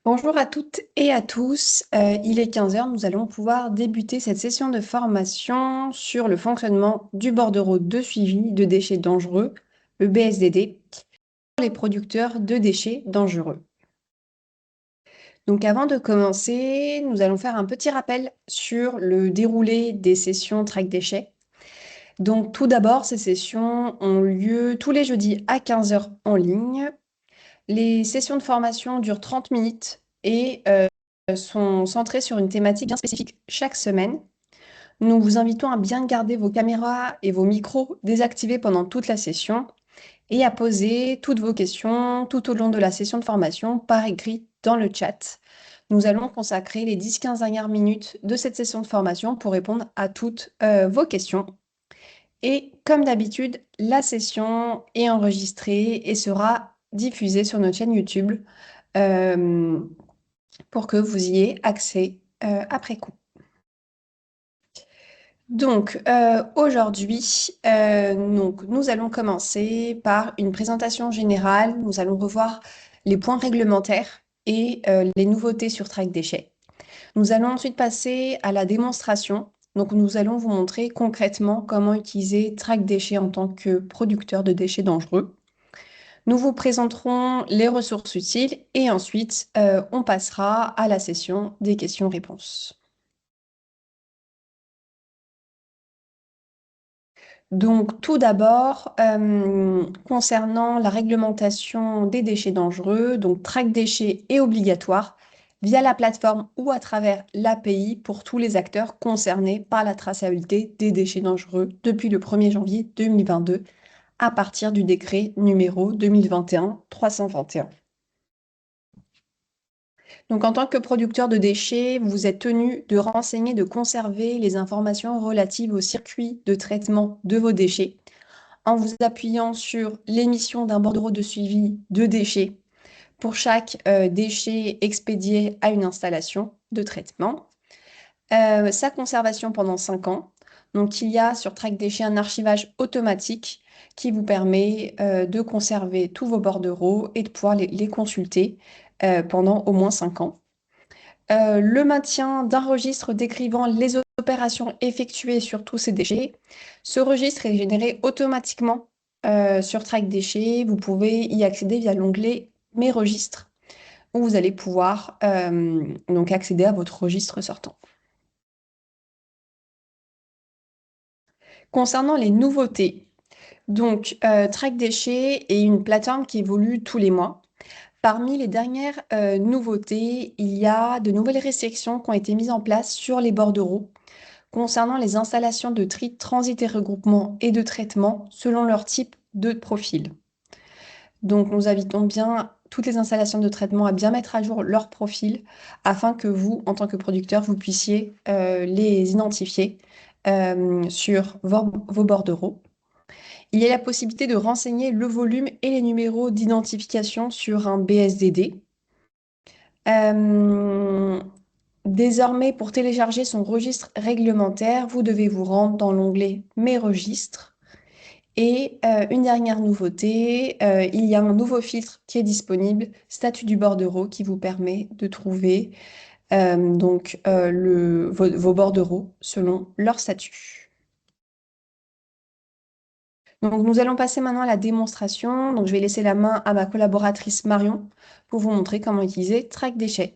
Bonjour à toutes et à tous. Il est 15 heures. Nous allons pouvoir débuter cette session de formation sur le fonctionnement du bordereau de suivi de déchets dangereux, le BSDD, pour les producteurs de déchets dangereux. Donc avant de commencer, nous allons faire un petit rappel sur le déroulé des sessions Track Déchets. Donc tout d'abord, ces sessions ont lieu tous les jeudis à 15 heures en ligne. Les sessions de formation durent 30 minutes et sont centrées sur une thématique bien spécifique chaque semaine. Nous vous invitons à bien garder vos caméras et vos micros désactivés pendant toute la session et à poser toutes vos questions tout au long de la session de formation par écrit dans le chat. Nous allons consacrer les 10-15 dernières minutes de cette session de formation pour répondre à toutes vos questions. Et comme d'habitude, la session est enregistrée et sera diffusée sur notre chaîne YouTube euh, pour que vous y ayez accès après coup. Donc, aujourd'hui, nous allons commencer par une présentation générale. Nous allons revoir les points réglementaires et les nouveautés sur Track Déchets. Nous allons ensuite passer à la démonstration. Donc, nous allons vous montrer concrètement comment utiliser Track Déchets en tant que producteur de déchets dangereux. Nous vous présenterons les ressources utiles et ensuite, on passera à la session des questions-réponses. Donc, tout d'abord, concernant la réglementation des déchets dangereux, donc Track Déchets est obligatoire via la plateforme ou à travers l'API pour tous les acteurs concernés par la traçabilité des déchets dangereux depuis le 1er janvier 2022 à partir du décret numéro 2021-321. Donc, en tant que producteur de déchets, vous êtes tenu de renseigner, de conserver les informations relatives au circuit de traitement de vos déchets en vous appuyant sur l'émission d'un bordereau de suivi de déchets pour chaque déchet expédié à une installation de traitement. Sa conservation pendant 5 ans. Donc, il y a sur Track Déchets un archivage automatique qui vous permet de conserver tous vos bordereaux et de pouvoir les consulter pendant au moins 5 ans. Le maintien d'un registre décrivant les opérations effectuées sur tous ces déchets. Ce registre est généré automatiquement sur Track Déchets. Vous pouvez y accéder via l'onglet Mes registres, où vous allez pouvoir donc accéder à votre registre sortant. Concernant les nouveautés, donc Track Déchets est une plateforme qui évolue tous les mois. Parmi les dernières nouveautés, il y a de nouvelles restrictions qui ont été mises en place sur les bordereaux concernant les installations de tri, transit et regroupement et de traitement selon leur type de profil. Donc, nous invitons bien toutes les installations de traitement à bien mettre à jour leur profil afin que vous, en tant que producteur, vous puissiez les identifier sur vos bordereaux. Il y a la possibilité de renseigner le volume et les numéros d'identification sur un BSDD. Désormais, pour télécharger son registre réglementaire, vous devez vous rendre dans l'onglet Mes registres. Et une dernière nouveauté, il y a un nouveau filtre qui est disponible, statut du bordereau, qui vous permet de trouver vos bordereaux selon leur statut. Donc, nous allons passer maintenant à la démonstration. Donc, je vais laisser la main à ma collaboratrice Marion pour vous montrer comment utiliser Track Déchets.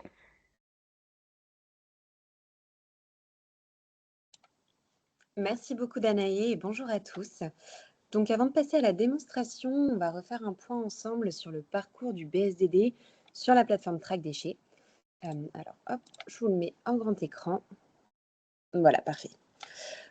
Merci beaucoup Danae et bonjour à tous. Donc avant de passer à la démonstration, on va refaire un point ensemble sur le parcours du BSDD sur la plateforme Track Déchets. Alors hop, je vous le mets en grand écran. Voilà, parfait.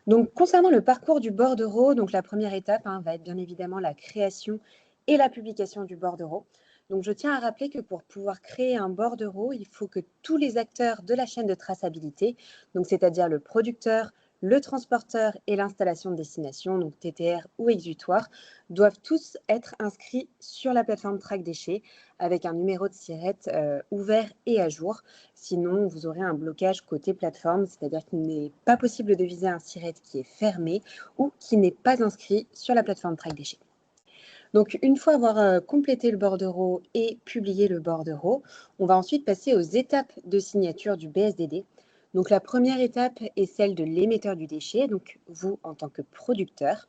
Donc concernant le parcours du bordereau, donc la première étape va être bien évidemment la création et la publication du bordereau. Donc je tiens à rappeler que pour pouvoir créer un bordereau, il faut que tous les acteurs de la chaîne de traçabilité, donc c'est-à-dire le producteur, le transporteur et l'installation de destination, donc TTR ou exutoire, doivent tous être inscrits sur la plateforme Track Déchets avec un numéro de SIRET ouvert et à jour. Sinon, vous aurez un blocage côté plateforme, c'est-à-dire qu'il n'est pas possible de viser un SIRET qui est fermé ou qui n'est pas inscrit sur la plateforme Track Déchets. Donc, une fois avoir complété le bordereau et publié le bordereau, on va ensuite passer aux étapes de signature du BSDD. Donc, la première étape est celle de l'émetteur du déchet, donc vous en tant que producteur.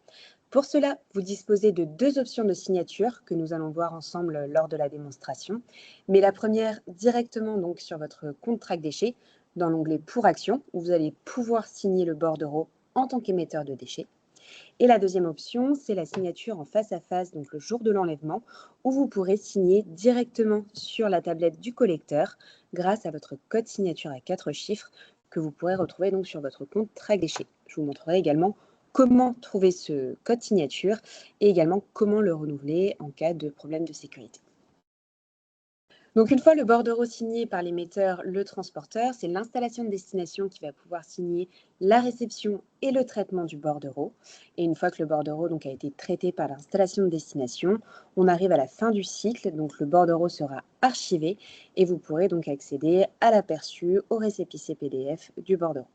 Pour cela, vous disposez de deux options de signature que nous allons voir ensemble lors de la démonstration. Mais la première directement donc sur votre compte Track Déchets, dans l'onglet Pour Action, où vous allez pouvoir signer le bordereau en tant qu'émetteur de déchets. Et la deuxième option, c'est la signature en face à face, donc le jour de l'enlèvement, où vous pourrez signer directement sur la tablette du collecteur grâce à votre code signature à 4 chiffres que vous pourrez retrouver donc sur votre compte Track Déchets. Je vous montrerai également comment trouver ce code signature et également comment le renouveler en cas de problème de sécurité. Donc, une fois le bordereau signé par l'émetteur, le transporteur, c'est l'installation de destination qui va pouvoir signer la réception et le traitement du bordereau. Et une fois que le bordereau donc, a été traité par l'installation de destination, on arrive à la fin du cycle. Donc, le bordereau sera archivé et vous pourrez donc accéder à l'aperçu, au récépissé PDF du bordereau.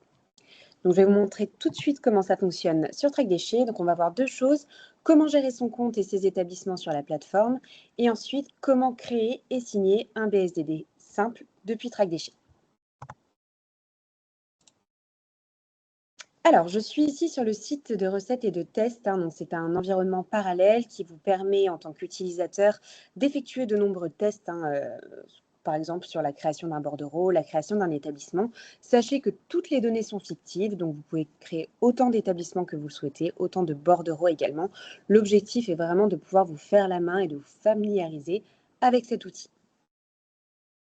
Donc, je vais vous montrer tout de suite comment ça fonctionne sur Track Déchets. Donc, on va voir deux choses. Comment gérer son compte et ses établissements sur la plateforme. Et ensuite, comment créer et signer un BSDD simple depuis Track Déchets. Alors, je suis ici sur le site de recettes et de tests. Donc, c'est un environnement parallèle qui vous permet, en tant qu'utilisateur, d'effectuer de nombreux tests, par exemple sur la création d'un bordereau, la création d'un établissement. Sachez que toutes les données sont fictives, donc vous pouvez créer autant d'établissements que vous le souhaitez, autant de bordereaux également. L'objectif est vraiment de pouvoir vous faire la main et de vous familiariser avec cet outil.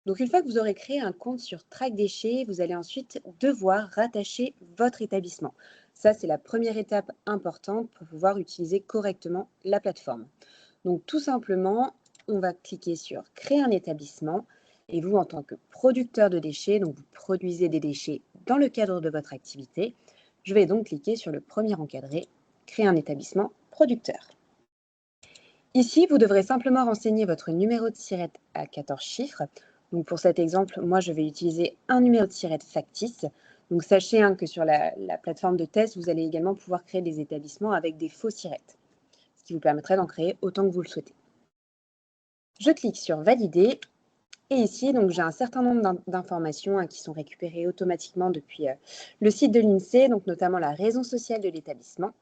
Donc, une fois que vous aurez créé un compte sur Track Déchets, vous allez ensuite devoir rattacher votre établissement. Ça, c'est la première étape importante pour pouvoir utiliser correctement la plateforme. Donc, tout simplement, on va cliquer sur Créer un établissement et vous, en tant que producteur de déchets, donc vous produisez des déchets dans le cadre de votre activité, je vais donc cliquer sur le premier encadré, Créer un établissement producteur. Ici, vous devrez simplement renseigner votre numéro de SIRET à 14 chiffres. Donc pour cet exemple, moi, je vais utiliser un numéro de SIRET factice. Donc sachez que sur la plateforme de test, vous allez également pouvoir créer des établissements avec des faux SIRET, ce qui vous permettrait d'en créer autant que vous le souhaitez. Je clique sur Valider. Et ici, donc, j'ai un certain nombre d'informations qui sont récupérées automatiquement depuis le site de l'INSEE, donc notamment la raison sociale de l'établissement,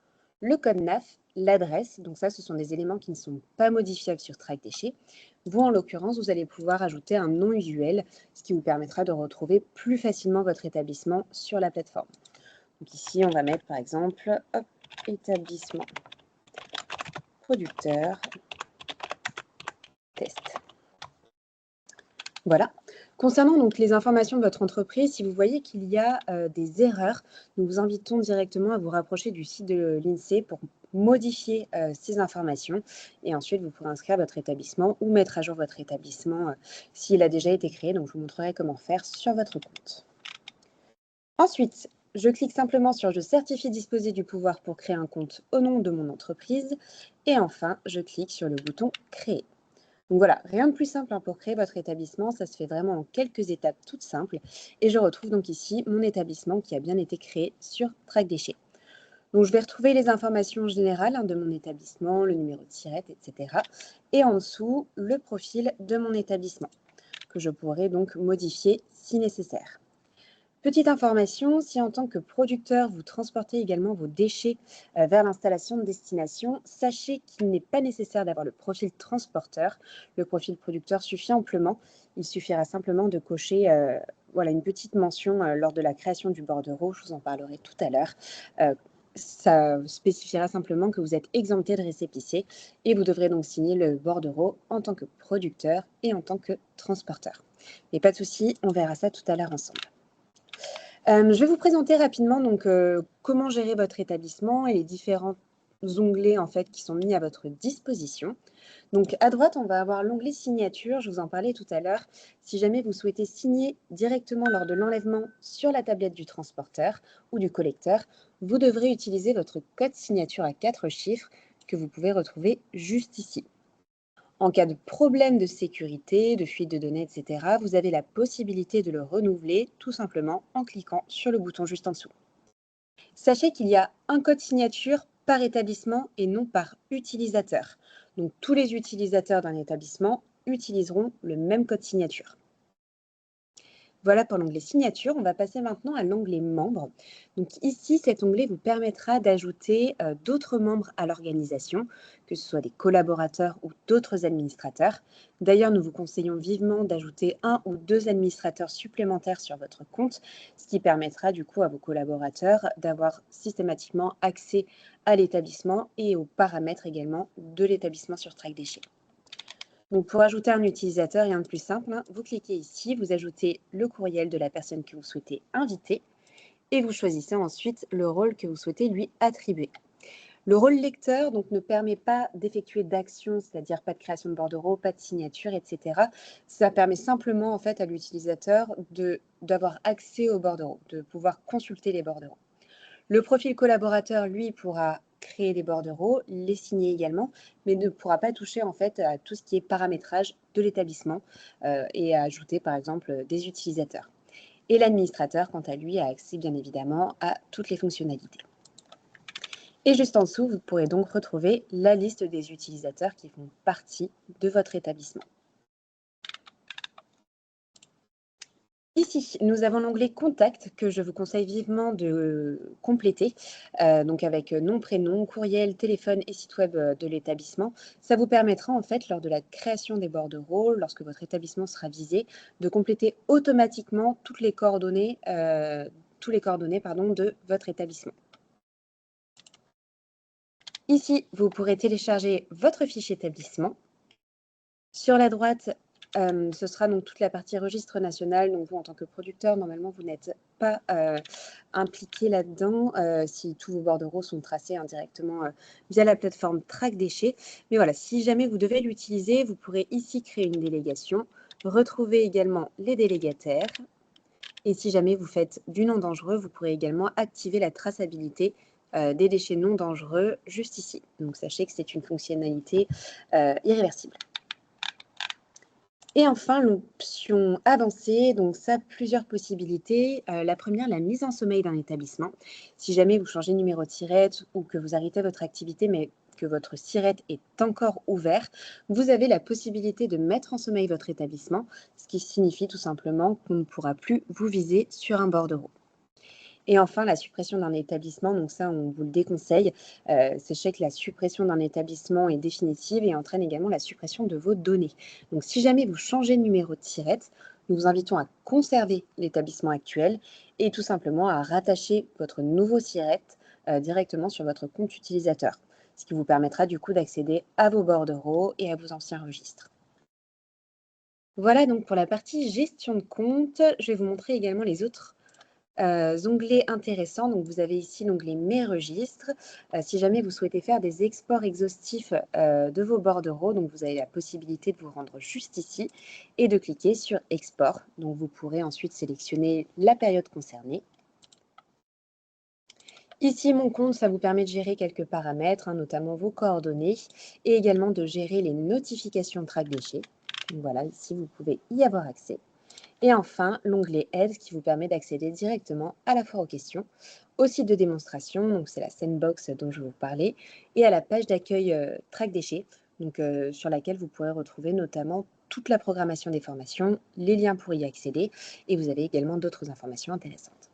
le code NAF, l'adresse. Donc ça, ce sont des éléments qui ne sont pas modifiables sur Track Déchets. Vous, en l'occurrence, vous allez pouvoir ajouter un nom usuel, ce qui vous permettra de retrouver plus facilement votre établissement sur la plateforme. Donc ici, on va mettre par exemple établissement producteur test. Voilà. Concernant donc les informations de votre entreprise, si vous voyez qu'il y a des erreurs, nous vous invitons directement à vous rapprocher du site de l'INSEE pour modifier ces informations et ensuite vous pourrez inscrire votre établissement ou mettre à jour votre établissement s'il a déjà été créé. Donc je vous montrerai comment faire sur votre compte. Ensuite, je clique simplement sur « Je certifie disposer du pouvoir pour créer un compte au nom de mon entreprise » et enfin, je clique sur le bouton « Créer ». Donc voilà, rien de plus simple pour créer votre établissement, ça se fait vraiment en quelques étapes toutes simples. Et je retrouve donc ici mon établissement qui a bien été créé sur Track Déchets. Donc je vais retrouver les informations générales de mon établissement, le numéro de SIRET, etc. Et en dessous, le profil de mon établissement, que je pourrai donc modifier si nécessaire. Petite information, si en tant que producteur, vous transportez également vos déchets vers l'installation de destination, sachez qu'il n'est pas nécessaire d'avoir le profil transporteur. Le profil producteur suffit amplement. Il suffira simplement de cocher voilà, une petite mention lors de la création du bordereau. Je vous en parlerai tout à l'heure. Ça spécifiera simplement que vous êtes exempté de récépissé et vous devrez donc signer le bordereau en tant que producteur et en tant que transporteur. Mais pas de souci, on verra ça tout à l'heure ensemble. Je vais vous présenter rapidement donc, comment gérer votre établissement et les différents onglets en fait qui sont mis à votre disposition. Donc à droite, on va avoir l'onglet signature, je vous en parlais tout à l'heure. Si jamais vous souhaitez signer directement lors de l'enlèvement sur la tablette du transporteur ou du collecteur, vous devrez utiliser votre code signature à 4 chiffres que vous pouvez retrouver juste ici. En cas de problème de sécurité, de fuite de données, etc., vous avez la possibilité de le renouveler tout simplement en cliquant sur le bouton juste en dessous. Sachez qu'il y a un code signature par établissement et non par utilisateur. Donc, tous les utilisateurs d'un établissement utiliseront le même code signature. Voilà pour l'onglet signature. On va passer maintenant à l'onglet membres. Donc ici, cet onglet vous permettra d'ajouter d'autres membres à l'organisation, que ce soit des collaborateurs ou d'autres administrateurs. D'ailleurs, nous vous conseillons vivement d'ajouter 1 ou 2 administrateurs supplémentaires sur votre compte, ce qui permettra du coup à vos collaborateurs d'avoir systématiquement accès à l'établissement et aux paramètres également de l'établissement sur TrackDéchets. Donc, pour ajouter un utilisateur, rien de plus simple, hein, vous cliquez ici, vous ajoutez le courriel de la personne que vous souhaitez inviter et vous choisissez ensuite le rôle que vous souhaitez lui attribuer. Le rôle lecteur donc, ne permet pas d'effectuer d'actions, c'est-à-dire pas de création de bordereau, pas de signature, etc. Ça permet simplement en fait à l'utilisateur d'avoir accès aux bordereaux, de pouvoir consulter les bordereaux. Le profil collaborateur, lui, pourra créer des bordereaux, les signer également, mais ne pourra pas toucher en fait à tout ce qui est paramétrage de l'établissement et à ajouter par exemple des utilisateurs. Et l'administrateur, quant à lui, a accès bien évidemment à toutes les fonctionnalités. Et juste en dessous, vous pourrez donc retrouver la liste des utilisateurs qui font partie de votre établissement. Ici, nous avons l'onglet Contact que je vous conseille vivement de compléter, donc avec nom, prénom, courriel, téléphone et site web de l'établissement. Ça vous permettra en fait, lors de la création des bordereaux, lorsque votre établissement sera visé, de compléter automatiquement toutes les coordonnées, de votre établissement. Ici, vous pourrez télécharger votre fiche établissement. Sur la droite, ce sera donc toute la partie registre national. Donc vous, en tant que producteur, normalement, vous n'êtes pas impliqué là-dedans si tous vos bordereaux sont tracés indirectement via la plateforme TrackDéchets. Mais voilà, si jamais vous devez l'utiliser, vous pourrez ici créer une délégation, retrouver également les délégataires. Et si jamais vous faites du non dangereux, vous pourrez également activer la traçabilité des déchets non dangereux juste ici. Donc sachez que c'est une fonctionnalité irréversible. Et enfin, l'option avancée, donc ça a plusieurs possibilités. La première, la mise en sommeil d'un établissement. Si jamais vous changez de numéro de SIRET ou que vous arrêtez votre activité, mais que votre SIRET est encore ouvert, vous avez la possibilité de mettre en sommeil votre établissement, ce qui signifie tout simplement qu'on ne pourra plus vous viser sur un bordereau. Et enfin, la suppression d'un établissement, donc ça, on vous le déconseille. Sachez que la suppression d'un établissement est définitive et entraîne également la suppression de vos données. Donc, si jamais vous changez de numéro de SIRET, nous vous invitons à conserver l'établissement actuel et tout simplement à rattacher votre nouveau SIRET directement sur votre compte utilisateur, ce qui vous permettra du coup d'accéder à vos bordereaux et à vos anciens registres. Voilà donc pour la partie gestion de compte. Je vais vous montrer également les autres onglets intéressants. Donc, vous avez ici l'onglet Mes registres. Si jamais vous souhaitez faire des exports exhaustifs de vos bordereaux, donc vous avez la possibilité de vous rendre juste ici et de cliquer sur Export. Donc, vous pourrez ensuite sélectionner la période concernée. Ici, mon compte, ça vous permet de gérer quelques paramètres, hein, notamment vos coordonnées, et également de gérer les notifications de TrackDéchets. Donc voilà, ici, vous pouvez y avoir accès. Et enfin, l'onglet Aide qui vous permet d'accéder directement à la foire aux questions, au site de démonstration, donc c'est la sandbox dont je vous parlais, et à la page d'accueil TrackDéchets, donc sur laquelle vous pourrez retrouver notamment toute la programmation des formations, les liens pour y accéder, et vous avez également d'autres informations intéressantes.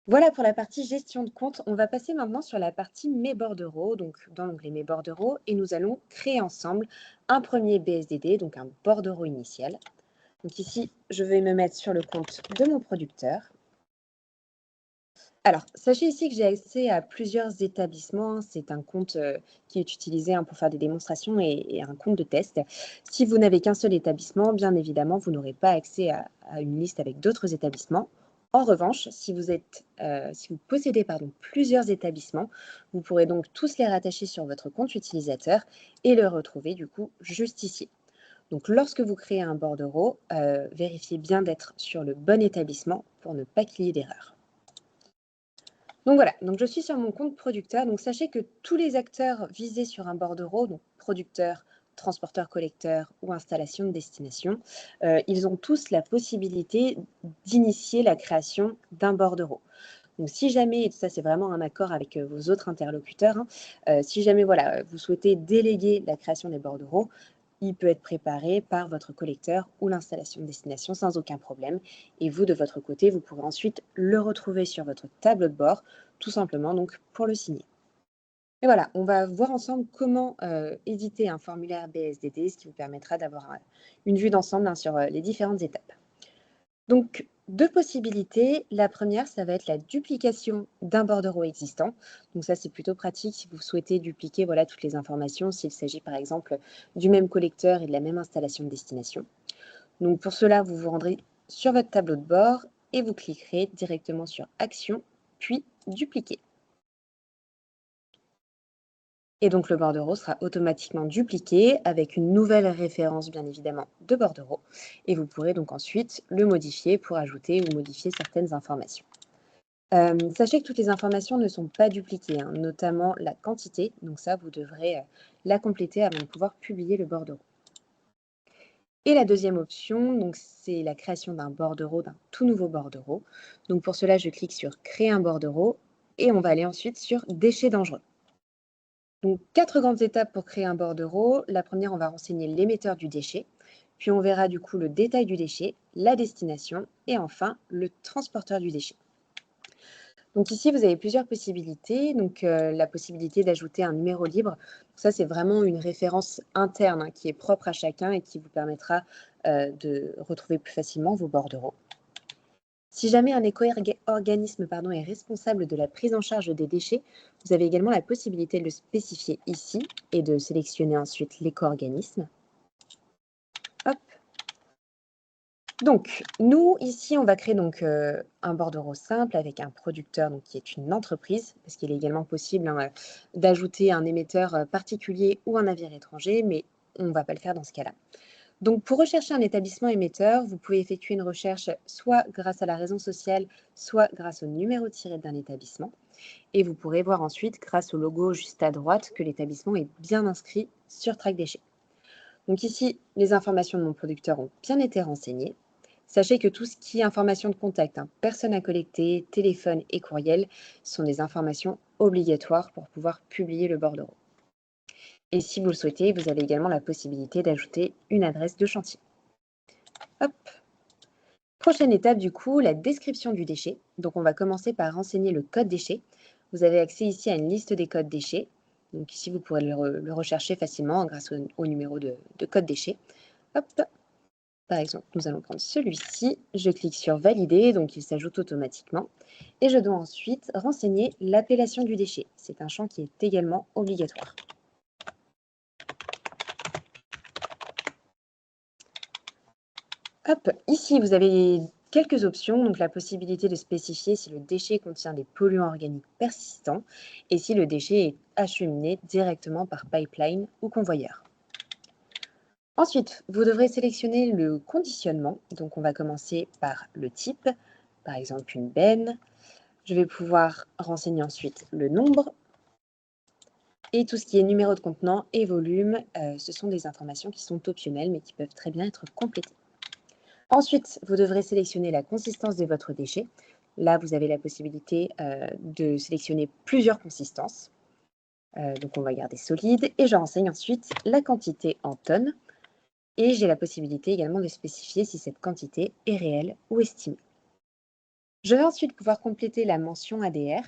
Voilà pour la partie gestion de compte. On va passer maintenant sur la partie Mes bordereaux, donc dans l'onglet Mes bordereaux, et nous allons créer ensemble un premier BSDD, donc un bordereau initial. Donc ici, je vais me mettre sur le compte de mon producteur. Alors, sachez ici que j'ai accès à plusieurs établissements. C'est un compte qui est utilisé pour faire des démonstrations et un compte de test. Si vous n'avez qu'un seul établissement, bien évidemment, vous n'aurez pas accès à une liste avec d'autres établissements. En revanche, si vous possédez plusieurs établissements, vous pourrez donc tous les rattacher sur votre compte utilisateur et le retrouver du coup juste ici. Donc, lorsque vous créez un bordereau, vérifiez bien d'être sur le bon établissement pour ne pas qu'il y ait d'erreur. Donc voilà, donc je suis sur mon compte producteur. Donc sachez que tous les acteurs visés sur un bordereau, donc producteurs, transporteurs, collecteurs ou installation de destination, ils ont tous la possibilité d'initier la création d'un bordereau. Donc, si jamais, et ça c'est vraiment un accord avec vos autres interlocuteurs, hein, si jamais voilà, vous souhaitez déléguer la création des bordereaux, il peut être préparé par votre collecteur ou l'installation de destination sans aucun problème. Et vous, de votre côté, vous pourrez ensuite le retrouver sur votre tableau de bord, tout simplement donc pour le signer. Et voilà, on va voir ensemble comment éditer un formulaire BSDD, ce qui vous permettra d'avoir une vue d'ensemble, hein, sur les différentes étapes. Donc, deux possibilités. La première, ça va être la duplication d'un bordereau existant. Donc ça, c'est plutôt pratique si vous souhaitez dupliquer voilà, toutes les informations, s'il s'agit par exemple du même collecteur et de la même installation de destination. Donc pour cela, vous vous rendrez sur votre tableau de bord et vous cliquerez directement sur Action, puis Dupliquer. Et donc le bordereau sera automatiquement dupliqué avec une nouvelle référence bien évidemment de bordereau. Et vous pourrez donc ensuite le modifier pour ajouter ou modifier certaines informations. Sachez que toutes les informations ne sont pas dupliquées, hein, notamment la quantité. Donc ça, vous devrez la compléter avant de pouvoir publier le bordereau. Et la deuxième option, donc c'est la création d'un bordereau, d'un tout nouveau bordereau. Donc pour cela, je clique sur Créer un bordereau et on va aller ensuite sur Déchets dangereux. Donc, 4 grandes étapes pour créer un bordereau. La première, on va renseigner l'émetteur du déchet, puis on verra du coup le détail du déchet, la destination et enfin le transporteur du déchet. Donc ici, vous avez plusieurs possibilités. Donc la possibilité d'ajouter un numéro libre. Ça, c'est vraiment une référence interne, hein, qui est propre à chacun et qui vous permettra de retrouver plus facilement vos bordereaux. Si jamais un éco-organisme est responsable de la prise en charge des déchets, vous avez également la possibilité de le spécifier ici et de sélectionner ensuite l'éco-organisme. Hop. Donc, nous, ici, on va créer donc, un bordereau simple avec un producteur donc, qui est une entreprise, parce qu'il est également possible, hein, d'ajouter un émetteur particulier ou un navire étranger, mais on ne va pas le faire dans ce cas-là. Donc, pour rechercher un établissement émetteur, vous pouvez effectuer une recherche soit grâce à la raison sociale, soit grâce au numéro tiré d'un établissement. Et vous pourrez voir ensuite, grâce au logo juste à droite, que l'établissement est bien inscrit sur Track Déchets. Donc ici, les informations de mon producteur ont bien été renseignées. Sachez que tout ce qui est information de contact, hein, personne à collecter, téléphone et courriel, sont des informations obligatoires pour pouvoir publier le bordereau. Et si vous le souhaitez, vous avez également la possibilité d'ajouter une adresse de chantier. Hop. Prochaine étape du coup, la description du déchet. Donc on va commencer par renseigner le code déchet. Vous avez accès ici à une liste des codes déchets. Donc ici, vous pourrez le rechercher facilement grâce au numéro de code déchet. Hop. Par exemple, nous allons prendre celui-ci. Je clique sur Valider, donc il s'ajoute automatiquement. Et je dois ensuite renseigner l'appellation du déchet. C'est un champ qui est également obligatoire. Hop, ici, vous avez quelques options. Donc, la possibilité de spécifier si le déchet contient des polluants organiques persistants et si le déchet est acheminé directement par pipeline ou convoyeur. Ensuite, vous devrez sélectionner le conditionnement. Donc, on va commencer par le type, par exemple une benne. Je vais pouvoir renseigner ensuite le nombre. Et tout ce qui est numéro de contenant et volume, ce sont des informations qui sont optionnelles mais qui peuvent très bien être complétées. Ensuite, vous devrez sélectionner la consistance de votre déchet. Là, vous avez la possibilité de sélectionner plusieurs consistances. Donc, on va garder solide. Et je renseigne ensuite la quantité en tonnes. Et j'ai la possibilité également de spécifier si cette quantité est réelle ou estimée. Je vais ensuite pouvoir compléter la mention ADR.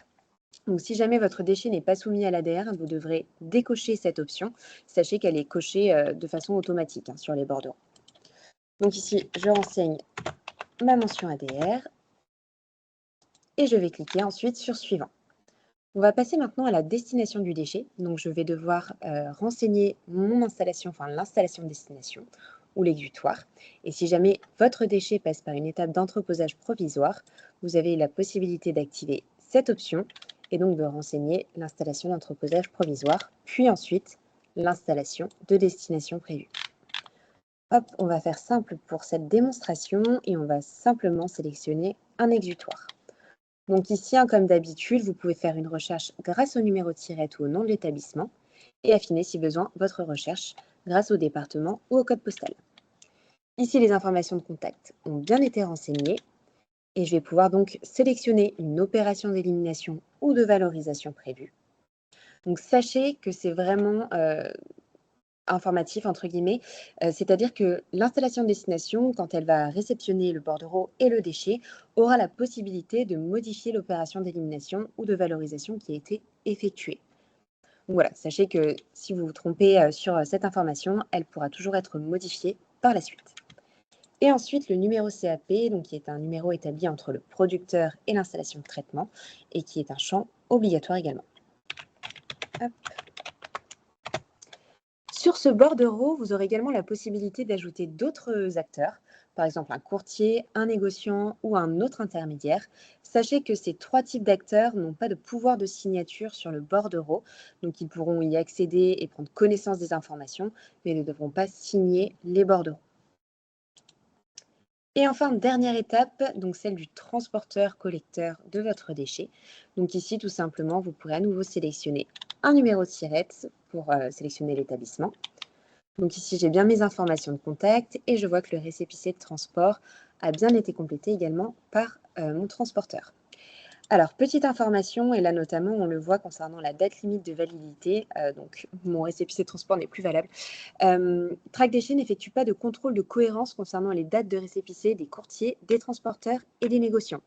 Donc, si jamais votre déchet n'est pas soumis à l'ADR, vous devrez décocher cette option. Sachez qu'elle est cochée de façon automatique, hein, sur les bordereaux. Donc ici, je renseigne ma mention ADR et je vais cliquer ensuite sur Suivant. On va passer maintenant à la destination du déchet. Donc, je vais devoir renseigner mon installation, enfin l'installation de destination ou l'exutoire. Et si jamais votre déchet passe par une étape d'entreposage provisoire, vous avez la possibilité d'activer cette option et donc de renseigner l'installation d'entreposage provisoire, puis ensuite l'installation de destination prévue. Hop, on va faire simple pour cette démonstration et on va simplement sélectionner un exutoire. Donc ici, hein, comme d'habitude, vous pouvez faire une recherche grâce au numéro de tirette ou au nom de l'établissement et affiner si besoin votre recherche grâce au département ou au code postal. Ici, les informations de contact ont bien été renseignées et je vais pouvoir donc sélectionner une opération d'élimination ou de valorisation prévue. Donc sachez que c'est vraiment informatif entre guillemets, c'est-à-dire que l'installation de destination, quand elle va réceptionner le bordereau et le déchet, aura la possibilité de modifier l'opération d'élimination ou de valorisation qui a été effectuée. Donc voilà, sachez que si vous vous trompez sur cette information, elle pourra toujours être modifiée par la suite. Et ensuite, le numéro CAP, donc qui est un numéro établi entre le producteur et l'installation de traitement, et qui est un champ obligatoire également. Hop. Sur ce bordereau, vous aurez également la possibilité d'ajouter d'autres acteurs, par exemple un courtier, un négociant ou un autre intermédiaire. Sachez que ces 3 types d'acteurs n'ont pas de pouvoir de signature sur le bordereau, donc ils pourront y accéder et prendre connaissance des informations, mais ne devront pas signer les bordereaux. Et enfin, dernière étape, donc celle du transporteur-collecteur de votre déchet. Donc ici, tout simplement, vous pourrez à nouveau sélectionner un numéro de SIRET pour sélectionner l'établissement. Donc ici, j'ai bien mes informations de contact et je vois que le récépissé de transport a bien été complété également par mon transporteur. Alors, petite information, et là notamment, on le voit concernant la date limite de validité, donc mon récépissé de transport n'est plus valable. Track Déchets n'effectue pas de contrôle de cohérence concernant les dates de récépissé des courtiers, des transporteurs et des négociants.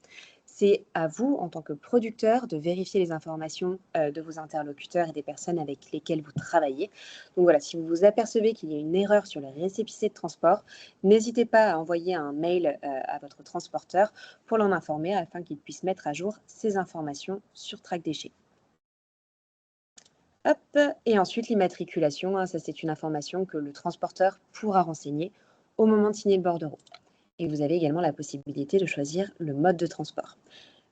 C'est à vous, en tant que producteur, de vérifier les informations de vos interlocuteurs et des personnes avec lesquelles vous travaillez. Donc voilà, si vous vous apercevez qu'il y a une erreur sur le récépissé de transport, n'hésitez pas à envoyer un mail à votre transporteur pour l'en informer afin qu'il puisse mettre à jour ces informations sur Track Déchets. Hop, et ensuite l'immatriculation, ça c'est une information que le transporteur pourra renseigner au moment de signer le bordereau. Et vous avez également la possibilité de choisir le mode de transport.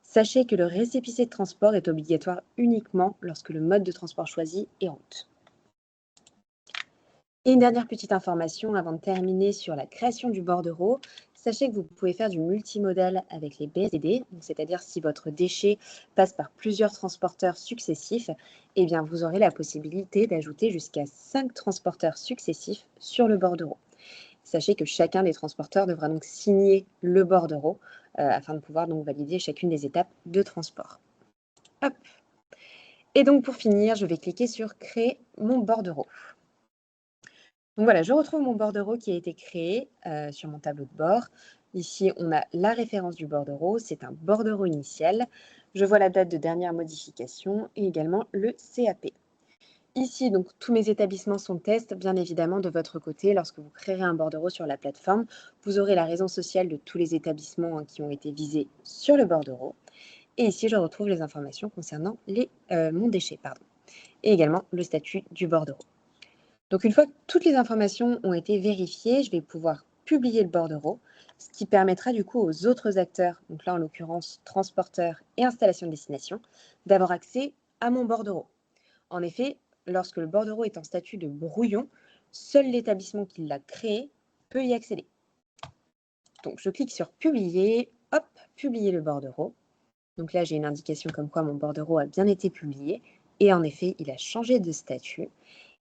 Sachez que le récépissé de transport est obligatoire uniquement lorsque le mode de transport choisi est route. Et une dernière petite information avant de terminer sur la création du bordereau. Sachez que vous pouvez faire du multimodal avec les BSDD, c'est-à-dire si votre déchet passe par plusieurs transporteurs successifs, eh bien vous aurez la possibilité d'ajouter jusqu'à 5 transporteurs successifs sur le bordereau. Sachez que chacun des transporteurs devra donc signer le bordereau afin de pouvoir donc valider chacune des étapes de transport. Hop. Et donc pour finir, je vais cliquer sur créer mon bordereau. Donc voilà, je retrouve mon bordereau qui a été créé sur mon tableau de bord. Ici, on a la référence du bordereau, c'est un bordereau initial. Je vois la date de dernière modification et également le CAP. Ici, donc, tous mes établissements sont test, bien évidemment, de votre côté. Lorsque vous créerez un bordereau sur la plateforme, vous aurez la raison sociale de tous les établissements qui ont été visés sur le bordereau. Et ici, je retrouve les informations concernant mon déchet, et également le statut du bordereau. Donc, une fois que toutes les informations ont été vérifiées, je vais pouvoir publier le bordereau, ce qui permettra du coup aux autres acteurs, donc là en l'occurrence transporteurs et installations de destination, d'avoir accès à mon bordereau. En effet, lorsque le bordereau est en statut de brouillon, seul l'établissement qui l'a créé peut y accéder. Donc, je clique sur publier, hop, publier le bordereau. Donc là, j'ai une indication comme quoi mon bordereau a bien été publié. Et en effet, il a changé de statut.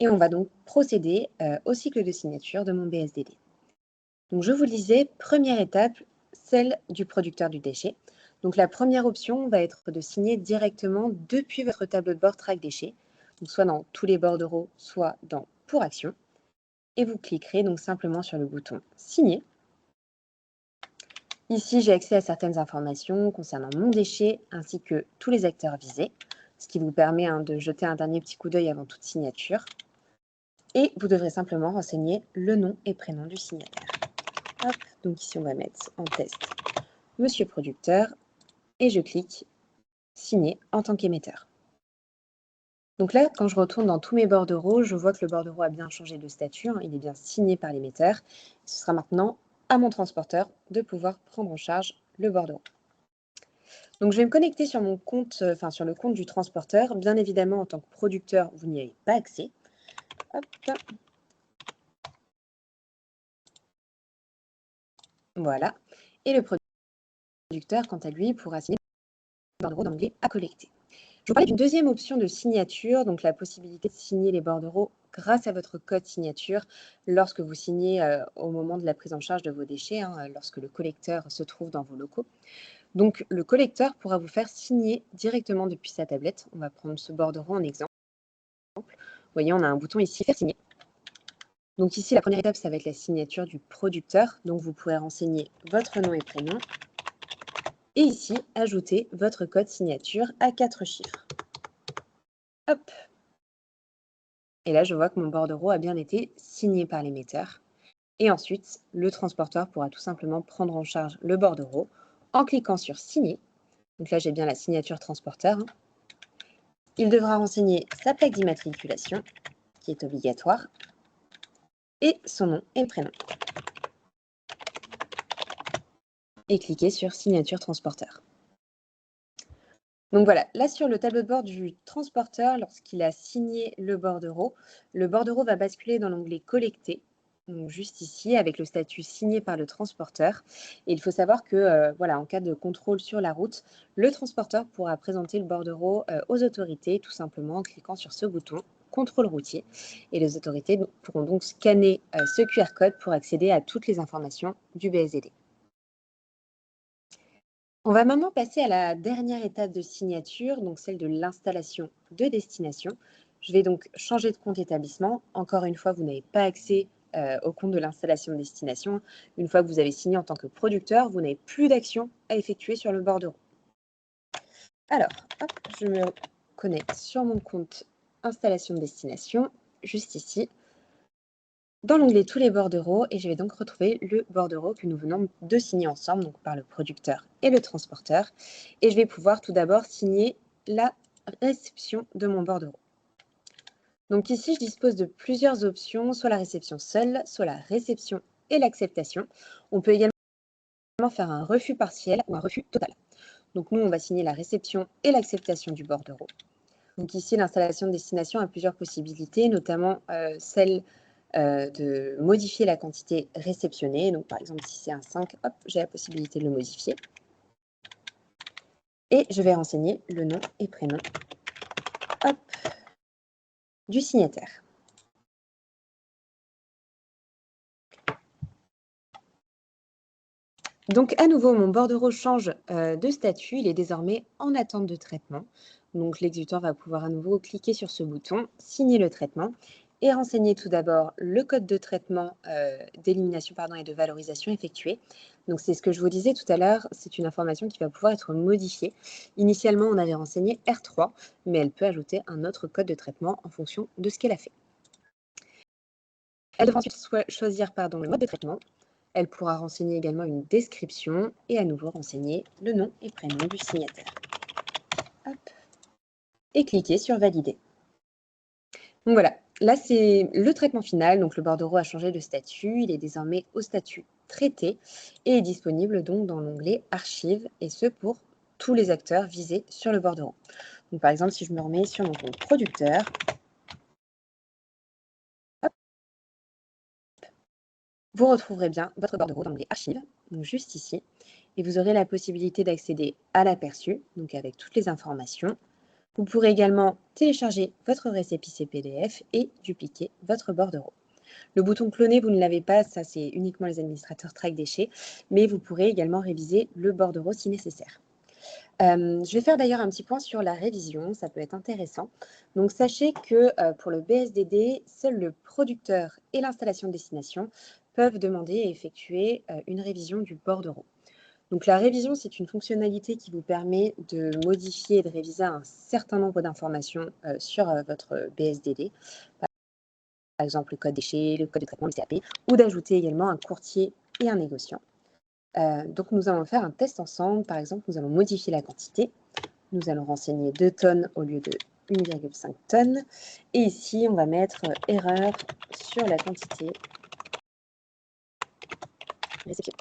Et on va donc procéder au cycle de signature de mon BSDD. Donc, je vous le disais, première étape, celle du producteur du déchet. Donc, la première option va être de signer directement depuis votre tableau de bord Track Déchets, donc soit dans tous les bordereaux, soit dans Pour Action. Et vous cliquerez donc simplement sur le bouton Signer. Ici, j'ai accès à certaines informations concernant mon déchet ainsi que tous les acteurs visés, ce qui vous permet de jeter un dernier petit coup d'œil avant toute signature. Et vous devrez simplement renseigner le nom et prénom du signataire. Hop, donc ici, on va mettre en test Monsieur Producteur et je clique Signer en tant qu'émetteur. Donc là, quand je retourne dans tous mes bordereaux, je vois que le bordereau a bien changé de statut, il est bien signé par l'émetteur. Ce sera maintenant à mon transporteur de pouvoir prendre en charge le bordereau. Donc, je vais me connecter sur mon compte, sur le compte du transporteur. Bien évidemment, en tant que producteur, vous n'y avez pas accès. Hop. Voilà. Et le producteur, quant à lui, pourra signer le bordereau dans l'onglet à collecter. Je vous parlais d'une deuxième option de signature, donc la possibilité de signer les bordereaux grâce à votre code signature lorsque vous signez au moment de la prise en charge de vos déchets, lorsque le collecteur se trouve dans vos locaux. Donc, le collecteur pourra vous faire signer directement depuis sa tablette. On va prendre ce bordereau en exemple. Vous voyez, on a un bouton ici, faire signer. Donc ici, la première étape, ça va être la signature du producteur. Donc, vous pourrez renseigner votre nom et prénom. Et ici, ajouter votre code signature à 4 chiffres. Hop. Et là, je vois que mon bordereau a bien été signé par l'émetteur. Et ensuite, le transporteur pourra tout simplement prendre en charge le bordereau en cliquant sur signer. Donc là, j'ai bien la signature transporteur. Il devra renseigner sa plaque d'immatriculation, qui est obligatoire, et son nom et prénom. Et cliquer sur signature transporteur. Donc voilà, là sur le tableau de bord du transporteur, lorsqu'il a signé le bordereau va basculer dans l'onglet collecté, donc juste ici avec le statut signé par le transporteur. Et il faut savoir que voilà, en cas de contrôle sur la route, le transporteur pourra présenter le bordereau aux autorités tout simplement en cliquant sur ce bouton contrôle routier. Et les autorités pourront donc scanner ce QR code pour accéder à toutes les informations du BSDD. On va maintenant passer à la dernière étape de signature, donc celle de l'installation de destination. Je vais donc changer de compte établissement. Encore une fois, vous n'avez pas accès au compte de l'installation de destination. Une fois que vous avez signé en tant que producteur, vous n'avez plus d'action à effectuer sur le bordereau. Alors, hop, je me connecte sur mon compte installation de destination, juste ici, dans l'onglet tous les bordereaux, et je vais donc retrouver le bordereau que nous venons de signer ensemble, donc par le producteur et le transporteur. Et je vais pouvoir tout d'abord signer la réception de mon bordereau. Donc ici, je dispose de plusieurs options, soit la réception seule, soit la réception et l'acceptation. On peut également faire un refus partiel ou un refus total. Donc nous, on va signer la réception et l'acceptation du bordereau. Donc ici, l'installation de destination a plusieurs possibilités, notamment celle de modifier la quantité réceptionnée. Donc, par exemple, si c'est un 5, hop, j'ai la possibilité de le modifier. Et je vais renseigner le nom et prénom, hop, du signataire. Donc, à nouveau, mon bordereau change de statut. Il est désormais en attente de traitement. Donc, l'exécuteur va pouvoir à nouveau cliquer sur ce bouton, signer le traitement et renseigner tout d'abord le code de traitement d'élimination et de valorisation effectué. Donc, c'est ce que je vous disais tout à l'heure, c'est une information qui va pouvoir être modifiée. Initialement, on avait renseigné R3, mais elle peut ajouter un autre code de traitement en fonction de ce qu'elle a fait. Elle devra ensuite choisir le mode de traitement. Elle pourra renseigner également une description et à nouveau renseigner le nom et prénom du signataire. Hop. Et cliquer sur Valider. Donc voilà, là c'est le traitement final. Donc le bordereau a changé de statut. Il est désormais au statut traité et est disponible donc dans l'onglet Archives, et ce pour tous les acteurs visés sur le bordereau. Donc par exemple, si je me remets sur mon compte producteur, hop, vous retrouverez bien votre bordereau dans l'onglet Archives, donc juste ici, et vous aurez la possibilité d'accéder à l'aperçu, donc avec toutes les informations. Vous pourrez également télécharger votre récépissé PDF et dupliquer votre bordereau. Le bouton cloner, vous ne l'avez pas, ça c'est uniquement les administrateurs track déchets, mais vous pourrez également réviser le bordereau si nécessaire. Je vais faire d'ailleurs un petit point sur la révision, ça peut être intéressant. Donc sachez que pour le BSDD, seul le producteur et l'installation de destination peuvent demander et effectuer une révision du bordereau. Donc la révision, c'est une fonctionnalité qui vous permet de modifier et de réviser un certain nombre d'informations sur votre BSDD. Par exemple, le code déchets, le code de traitement, le CAP, ou d'ajouter également un courtier et un négociant. Donc nous allons faire un test ensemble. Par exemple, nous allons modifier la quantité. Nous allons renseigner 2 tonnes au lieu de 1,5 tonnes. Et ici, on va mettre erreur sur la quantité réceptionnée.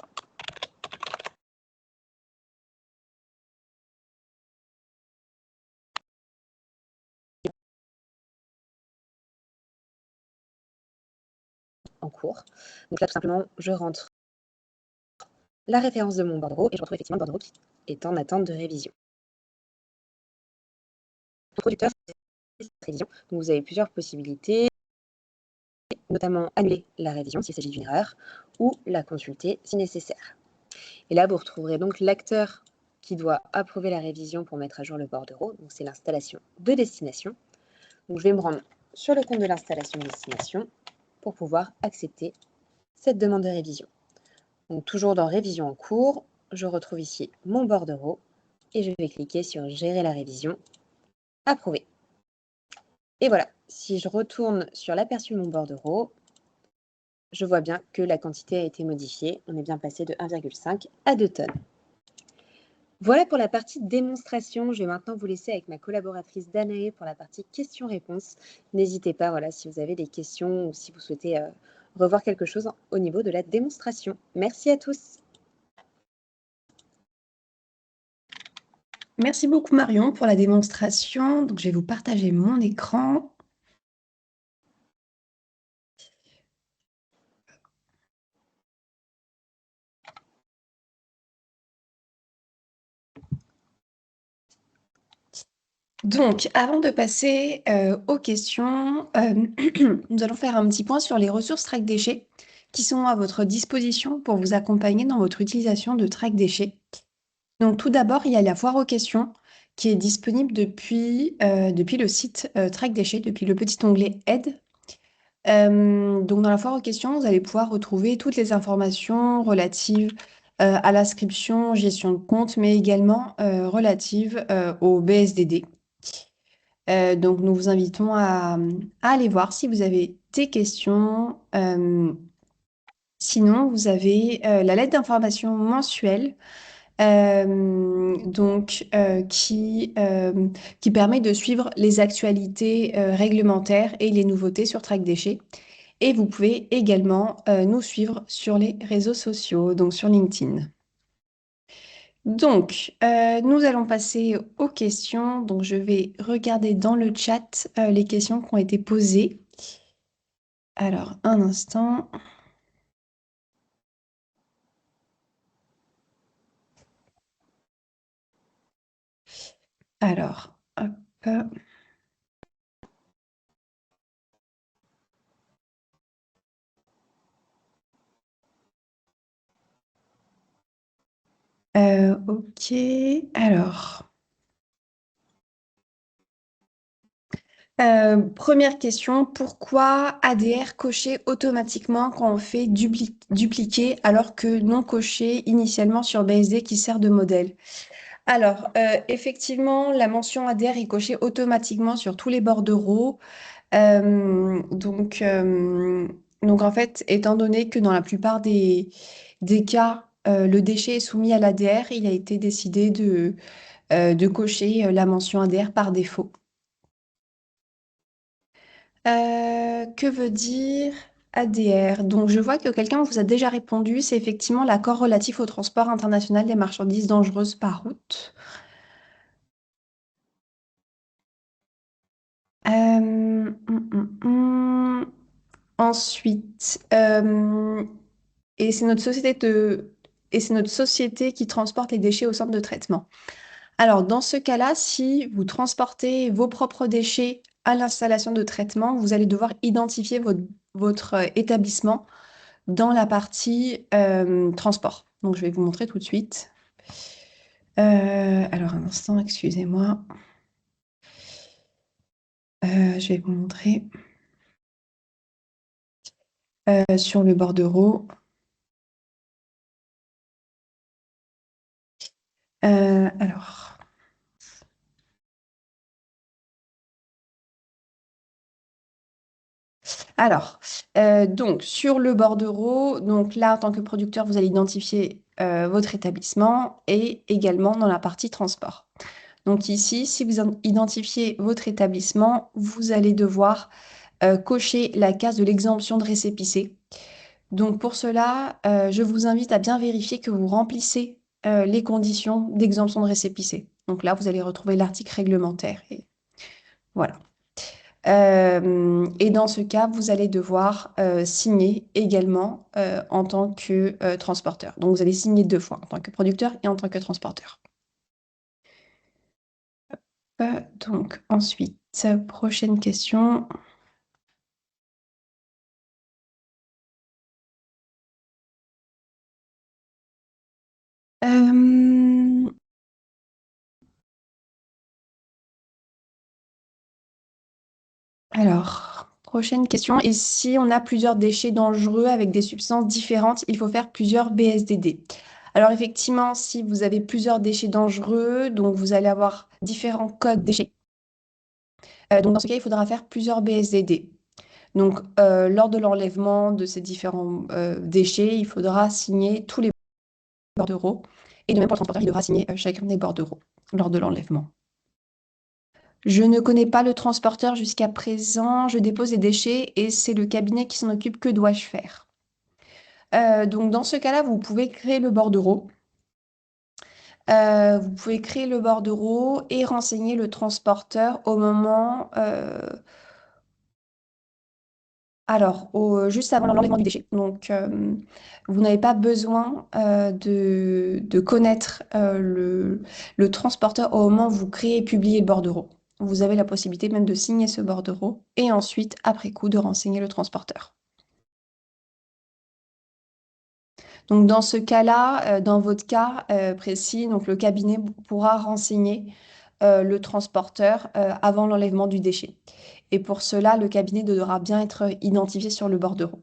En cours. Donc là, tout simplement, je rentre la référence de mon bordereau et je retrouve effectivement le bordereau qui est en attente de révision. Le producteur, c'est révision. Donc vous avez plusieurs possibilités, notamment annuler la révision s'il s'agit d'une erreur ou la consulter si nécessaire. Et là, vous retrouverez donc l'acteur qui doit approuver la révision pour mettre à jour le bordereau. Donc, c'est l'installation de destination. Donc, je vais me rendre sur le compte de l'installation de destination pour pouvoir accepter cette demande de révision. Donc, toujours dans révision en cours, je retrouve ici mon bordereau et je vais cliquer sur gérer la révision, approuver. Et voilà, si je retourne sur l'aperçu de mon bordereau, je vois bien que la quantité a été modifiée. On est bien passé de 1,5 à 2 tonnes. Voilà pour la partie démonstration. Je vais maintenant vous laisser avec ma collaboratrice Danae pour la partie questions-réponses. N'hésitez pas, voilà, si vous avez des questions ou si vous souhaitez revoir quelque chose au niveau de la démonstration. Merci à tous. Merci beaucoup Marion pour la démonstration. Donc, je vais vous partager mon écran. Donc, avant de passer aux questions, nous allons faire un petit point sur les ressources Track Déchets qui sont à votre disposition pour vous accompagner dans votre utilisation de Track Déchets. Donc, tout d'abord, il y a la foire aux questions qui est disponible depuis le site Track Déchets, depuis le petit onglet Aide. Donc, dans la foire aux questions, vous allez pouvoir retrouver toutes les informations relatives à l'inscription, gestion de compte, mais également relatives au BSDD. Donc, nous vous invitons à aller voir si vous avez des questions. Sinon, vous avez la lettre d'information mensuelle qui permet de suivre les actualités réglementaires et les nouveautés sur Track Déchets. Et vous pouvez également nous suivre sur les réseaux sociaux, donc sur LinkedIn. Donc, nous allons passer aux questions. Donc, je vais regarder dans le chat les questions qui ont été posées. Alors, un instant. Alors, hop. Ok, alors. Première question, pourquoi ADR coché automatiquement quand on fait dupliquer alors que non coché initialement sur BSD qui sert de modèle? Alors, effectivement, la mention ADR est cochée automatiquement sur tous les bordereaux. Euh, donc, euh, donc, en fait, étant donné que dans la plupart des cas, le déchet est soumis à l'ADR, il a été décidé de cocher la mention ADR par défaut. Que veut dire ADR? Donc, je vois que quelqu'un vous a déjà répondu. C'est effectivement l'accord relatif au transport international des marchandises dangereuses par route. Ensuite, et c'est notre et c'est notre société qui transporte les déchets au centre de traitement. Alors, dans ce cas-là, si vous transportez vos propres déchets à l'installation de traitement, vous allez devoir identifier votre établissement dans la partie transport. Donc, je vais vous montrer tout de suite. Alors, un instant, excusez-moi. Je vais vous montrer sur le bordereau. Alors. Alors, donc sur le bordereau, donc là, en tant que producteur, vous allez identifier votre établissement et également dans la partie transport. Donc ici, si vous identifiez votre établissement, vous allez devoir cocher la case de l'exemption de récépissé. Donc pour cela, je vous invite à bien vérifier que vous remplissez les conditions d'exemption de récépissé. Donc là, vous allez retrouver l'article réglementaire. Et voilà. Et dans ce cas, vous allez devoir signer également en tant que transporteur. Donc, vous allez signer deux fois, en tant que producteur et en tant que transporteur. Donc, ensuite, prochaine question. Alors, prochaine question. Et si on a plusieurs déchets dangereux avec des substances différentes, il faut faire plusieurs BSDD. Alors effectivement, si vous avez plusieurs déchets dangereux, donc vous allez avoir différents codes déchets. Donc dans ce cas, il faudra faire plusieurs BSDD. Donc lors de l'enlèvement de ces différents déchets, il faudra signer tous les bordereaux. Et de même pour le transporteur, il devra signer chacun des bordereaux lors de l'enlèvement. Je ne connais pas le transporteur jusqu'à présent. Je dépose les déchets et c'est le cabinet qui s'en occupe. Que dois-je faire? Donc, dans ce cas-là, vous pouvez créer le bordereau. Vous pouvez créer le bordereau et renseigner le transporteur au moment, juste avant l'enlèvement du déchet. Donc, vous n'avez pas besoin de connaître le transporteur au moment où vous créez et publiez le bordereau. Vous avez la possibilité même de signer ce bordereau et ensuite, après coup, de renseigner le transporteur. Donc, dans ce cas-là, dans votre cas précis, donc le cabinet pourra renseigner le transporteur avant l'enlèvement du déchet. Et pour cela, le cabinet devra bien être identifié sur le bordereau.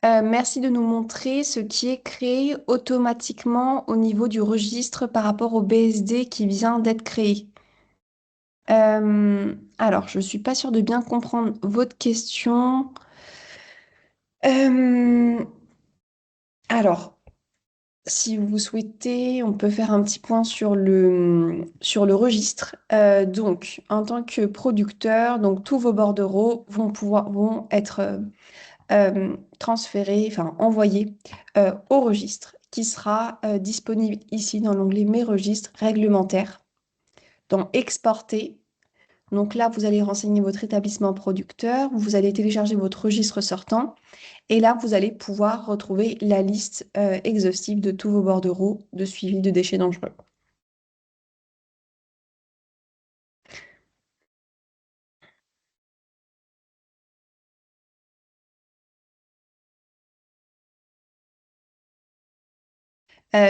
Merci de nous montrer ce qui est créé automatiquement au niveau du registre par rapport au BSD qui vient d'être créé. Alors, je ne suis pas sûre de bien comprendre votre question. Euh, alors, si vous souhaitez, on peut faire un petit point sur le registre. Donc, en tant que producteur, donc tous vos bordereaux vont être transférés, enfin envoyés au registre qui sera disponible ici dans l'onglet Mes registres réglementaires, dans Exporter. Donc là, vous allez renseigner votre établissement producteur, vous allez télécharger votre registre sortant et là, vous allez pouvoir retrouver la liste exhaustive de tous vos bordereaux de suivi de déchets dangereux.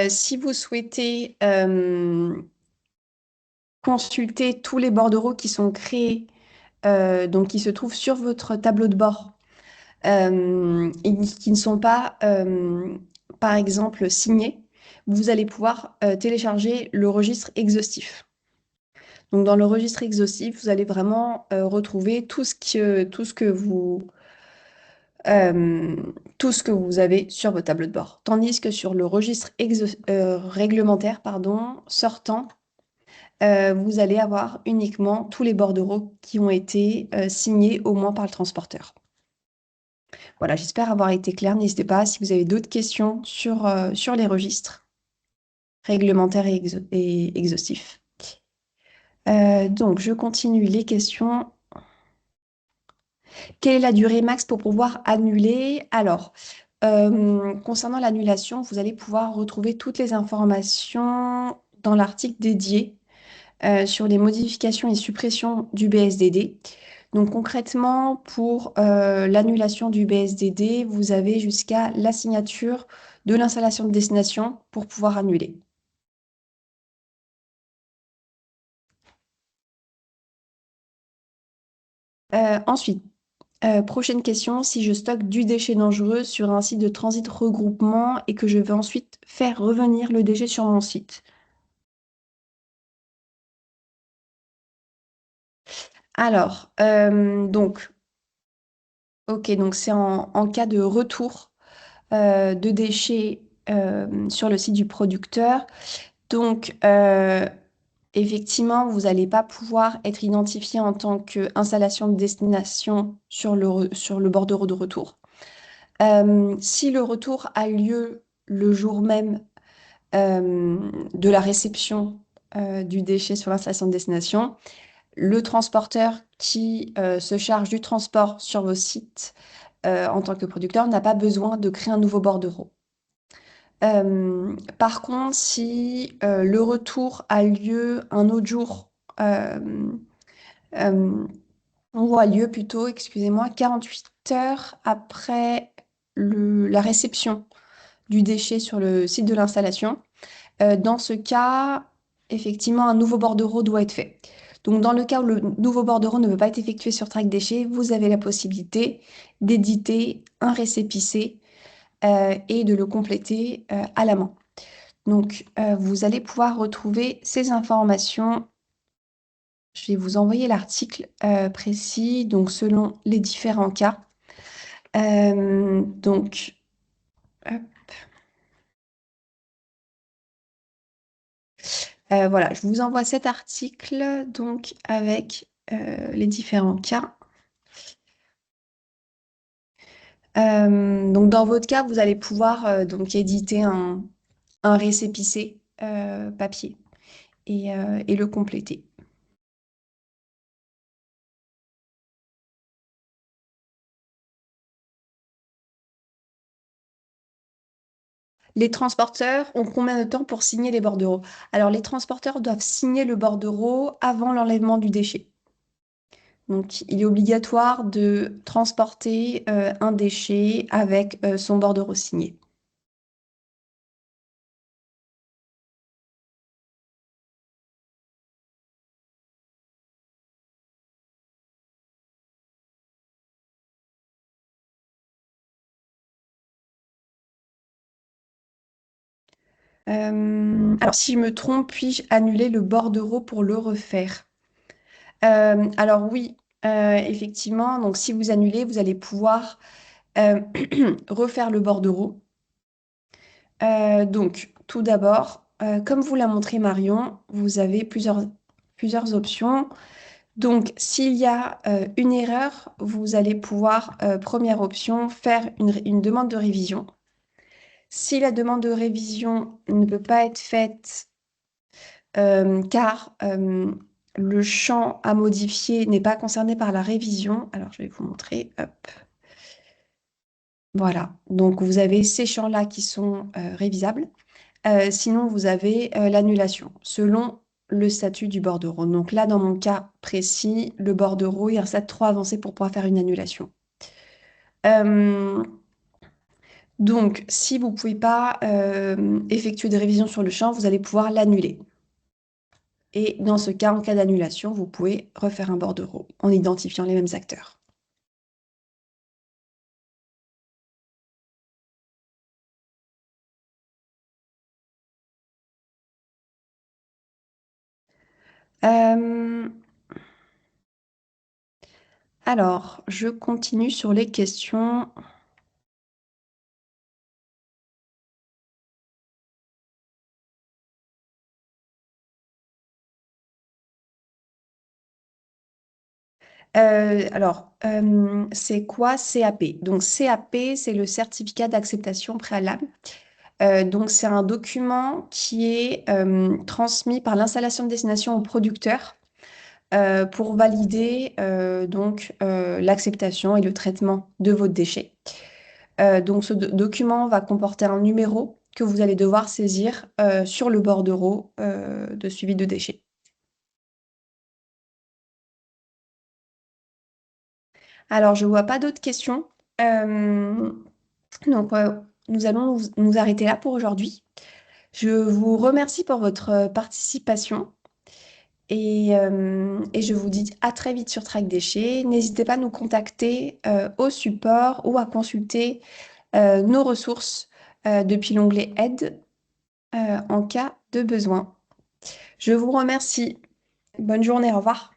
Si vous souhaitez consulter tous les bordereaux qui sont créés, donc qui se trouvent sur votre tableau de bord, et qui ne sont pas, par exemple, signés, vous allez pouvoir télécharger le registre exhaustif. Donc, dans le registre exhaustif, vous allez vraiment retrouver euh, tout ce que vous avez sur votre tableau de bord. Tandis que sur le registre réglementaire, pardon, sortant, vous allez avoir uniquement tous les bordereaux qui ont été signés au moins par le transporteur. Voilà, j'espère avoir été claire. N'hésitez pas si vous avez d'autres questions sur les registres réglementaires et exhaustifs. Donc, je continue les questions. Quelle est la durée max pour pouvoir annuler? Alors, concernant l'annulation, vous allez pouvoir retrouver toutes les informations dans l'article dédié sur les modifications et suppressions du BSDD. Donc concrètement, pour l'annulation du BSDD, vous avez jusqu'à la signature de l'installation de destination pour pouvoir annuler. Ensuite, prochaine question, si je stocke du déchet dangereux sur un site de transit regroupement et que je veux ensuite faire revenir le déchet sur mon site. Alors, ok, donc c'est en cas de retour de déchets sur le site du producteur. Donc, effectivement, vous n'allez pas pouvoir être identifié en tant qu'installation de destination sur le bordereau de retour. Si le retour a lieu le jour même de la réception du déchet sur l'installation de destination, le transporteur qui se charge du transport sur vos sites en tant que producteur n'a pas besoin de créer un nouveau bordereau. Par contre, si le retour a lieu un autre jour, euh, euh, ou a lieu plutôt, excusez-moi, 48 heures après la réception du déchet sur le site de l'installation, dans ce cas, effectivement, un nouveau bordereau doit être fait. Donc, dans le cas où le nouveau bordereau ne peut pas être effectué sur Track Déchets, vous avez la possibilité d'éditer un récépissé et de le compléter à la main. Donc, vous allez pouvoir retrouver ces informations. Je vais vous envoyer l'article précis, donc selon les différents cas. Donc, hop. Voilà, je vous envoie cet article donc avec les différents cas. Donc dans votre cas, vous allez pouvoir donc éditer un récépissé papier et le compléter. Les transporteurs ont combien de temps pour signer les bordereaux? Alors les transporteurs doivent signer le bordereau avant l'enlèvement du déchet. Donc il est obligatoire de transporter un déchet avec son bordereau signé. Alors, si je me trompe, puis-je annuler le bordereau pour le refaire? Alors oui, effectivement. Donc, si vous annulez, vous allez pouvoir euh, refaire le bordereau. Donc, tout d'abord, comme vous l'a montré Marion, vous avez plusieurs options. Donc, s'il y a une erreur, vous allez pouvoir, première option, faire une demande de révision. Si la demande de révision ne peut pas être faite car le champ à modifier n'est pas concerné par la révision. Alors, je vais vous montrer. Hop. Voilà. Donc, vous avez ces champs-là qui sont révisables. Sinon, vous avez l'annulation selon le statut du bordereau. Donc là, dans mon cas précis, le bordereau, il y a un stade trop avancé pour pouvoir faire une annulation. Euh, donc, si vous ne pouvez pas effectuer de révision sur le champ, vous allez pouvoir l'annuler. Et dans ce cas, en cas d'annulation, vous pouvez refaire un bordereau en identifiant les mêmes acteurs. Euh, alors, je continue sur les questions. C'est quoi CAP? Donc, CAP, c'est le certificat d'acceptation préalable. Donc, c'est un document qui est transmis par l'installation de destination au producteur pour valider l'acceptation et le traitement de votre déchet. Donc, ce document va comporter un numéro que vous allez devoir saisir sur le bordereau de suivi de déchets. Alors, je ne vois pas d'autres questions. Euh, donc, nous allons nous arrêter là pour aujourd'hui. Je vous remercie pour votre participation et je vous dis à très vite sur Track Déchets. N'hésitez pas à nous contacter au support ou à consulter nos ressources depuis l'onglet Aide en cas de besoin. Je vous remercie. Bonne journée, au revoir.